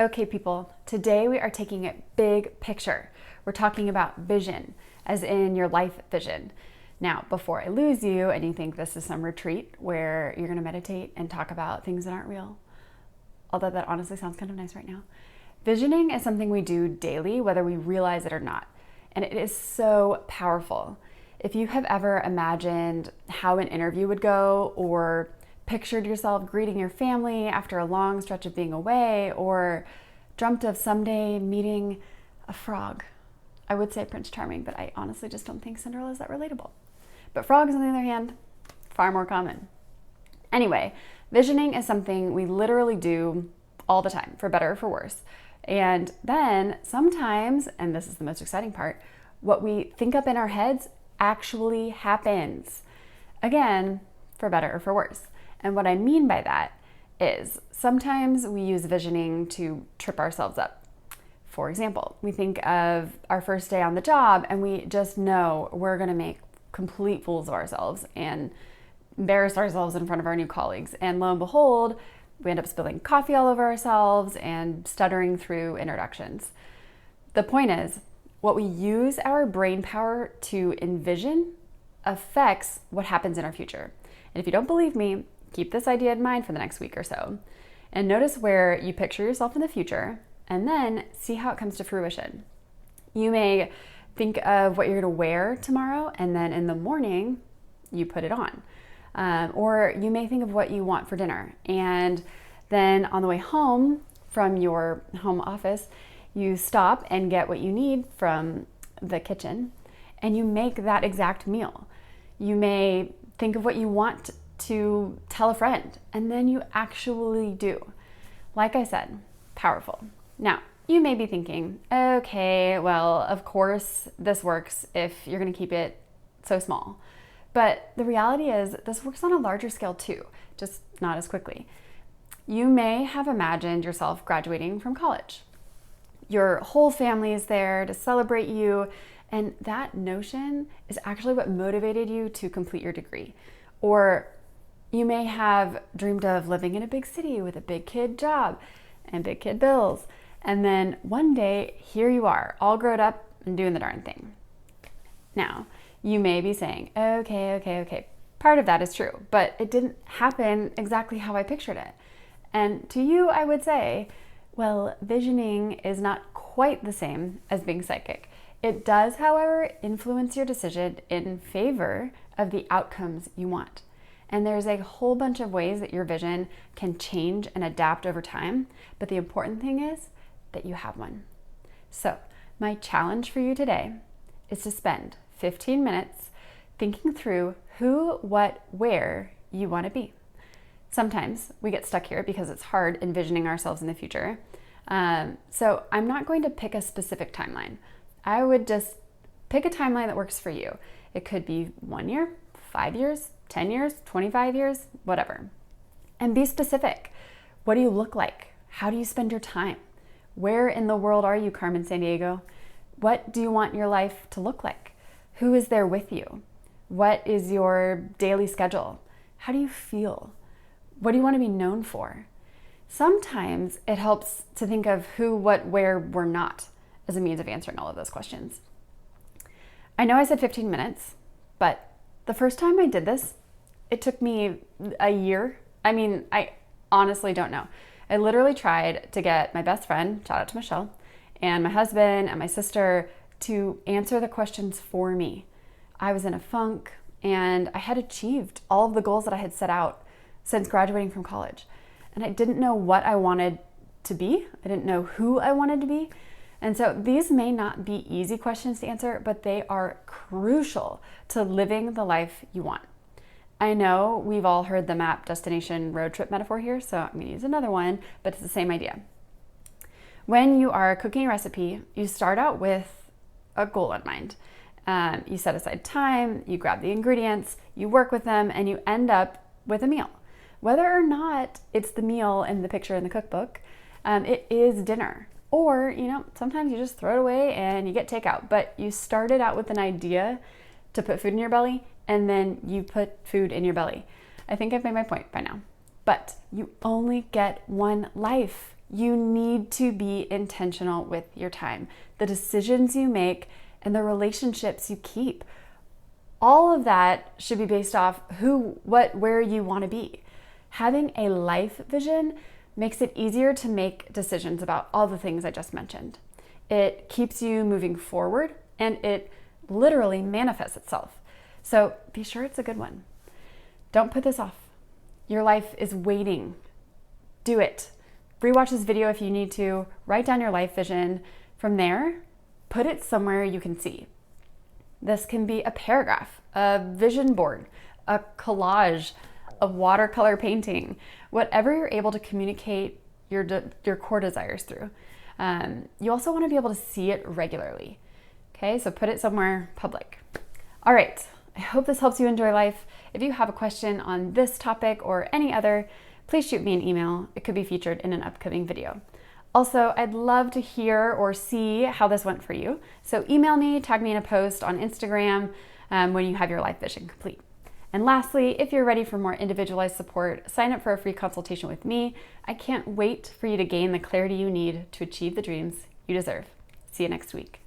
Okay, people, today we are taking it big picture. We're talking about vision, as in your life vision. Now, before I lose you and you think this is some retreat where you're going to meditate and talk about things that aren't real, although that honestly sounds kind of nice right now, visioning is something we do daily, whether we realize it or not. And it is so powerful. If you have ever imagined how an interview would go, or pictured yourself greeting your family after a long stretch of being away, or dreamt of someday meeting a frog, I would say Prince Charming, but I honestly just don't think Cinderella is that relatable. But frogs, on the other hand, far more common. Anyway, visioning is something we literally do all the time, for better or for worse. And then sometimes, and this is the most exciting part, what we think up in our heads actually happens. Again, for better or for worse. And what I mean by that is sometimes we use visioning to trip ourselves up. For example, we think of our first day on the job and we just know we're going to make complete fools of ourselves and embarrass ourselves in front of our new colleagues. And lo and behold, we end up spilling coffee all over ourselves and stuttering through introductions. The point is, what we use our brain power to envision affects what happens in our future. And if you don't believe me, keep this idea in mind for the next week or so. And notice where you picture yourself in the future and then see how it comes to fruition. You may think of what you're going to wear tomorrow, and then in the morning, you put it on. Or you may think of what you want for dinner, and then on the way home from your home office, you stop and get what you need from the kitchen, and you make that exact meal. You may think of what you want to tell a friend, and then you actually do. Like I said, powerful. Now, you may be thinking, okay, well, of course this works if you're going to keep it so small. But the reality is this works on a larger scale too, just not as quickly. You may have imagined yourself graduating from college. Your whole family is there to celebrate you, and that notion is actually what motivated you to complete your degree. Or you may have dreamed of living in a big city with a big kid job and big kid bills. And then one day, here you are, all grown up and doing the darn thing. Now, you may be saying, okay. Part of that is true, but it didn't happen exactly how I pictured it. And to you, I would say, well, visioning is not quite the same as being psychic. It does, however, influence your decision in favor of the outcomes you want. And there's a whole bunch of ways that your vision can change and adapt over time. But the important thing is that you have one. So my challenge for you today is to spend 15 minutes thinking through who, what, where you want to be. Sometimes we get stuck here because it's hard envisioning ourselves in the future. So I'm not going to pick a specific timeline. I would just pick a timeline that works for you. It could be 1 year, 5 years, 10 years, 25 years, whatever. And be specific. What do you look like? How do you spend your time? Where in the world are you, Carmen Sandiego? What do you want your life to look like? Who is there with you? What is your daily schedule? How do you feel? What do you want to be known for? Sometimes it helps to think of who, what, where we're not as a means of answering all of those questions. I know I said 15 minutes, but the first time I did this, it took me a year. I honestly don't know. I literally tried to get my best friend, shout out to Michelle, and my husband and my sister to answer the questions for me. I was in a funk and I had achieved all of the goals that I had set out since graduating from college. And I didn't know what I wanted to be. I didn't know who I wanted to be. And so these may not be easy questions to answer, but they are crucial to living the life you want. I know we've all heard the map destination road trip metaphor here, so I'm going to use another one, but it's the same idea. When you are cooking a recipe, you start out with a goal in mind. You set aside time, you grab the ingredients, you work with them, and you end up with a meal. Whether or not it's the meal in the picture in the cookbook, it is dinner. Or, sometimes you just throw it away and you get takeout, but you started out with an idea to put food in your belly, and then you put food in your belly. I think I've made my point by now. But you only get one life. You need to be intentional with your time, the decisions you make, and the relationships you keep. All of that should be based off who, what, where you want to be. Having a life vision makes it easier to make decisions about all the things I just mentioned. It keeps you moving forward, and it literally manifests itself. So be sure it's a good one. Don't put this off. Your life is waiting. Do it. Rewatch this video if you need to. Write down your life vision. From there, put it somewhere you can see. This can be a paragraph, a vision board, a collage, a watercolor painting, whatever you're able to communicate your core desires through. You also want to be able to see it regularly. Okay, so put it somewhere public. All right, I hope this helps you enjoy life. If you have a question on this topic or any other, please shoot me an email. It could be featured in an upcoming video. Also, I'd love to hear or see how this went for you. So email me, tag me in a post on Instagram when you have your life vision complete. And lastly, if you're ready for more individualized support, sign up for a free consultation with me. I can't wait for you to gain the clarity you need to achieve the dreams you deserve. See you next week.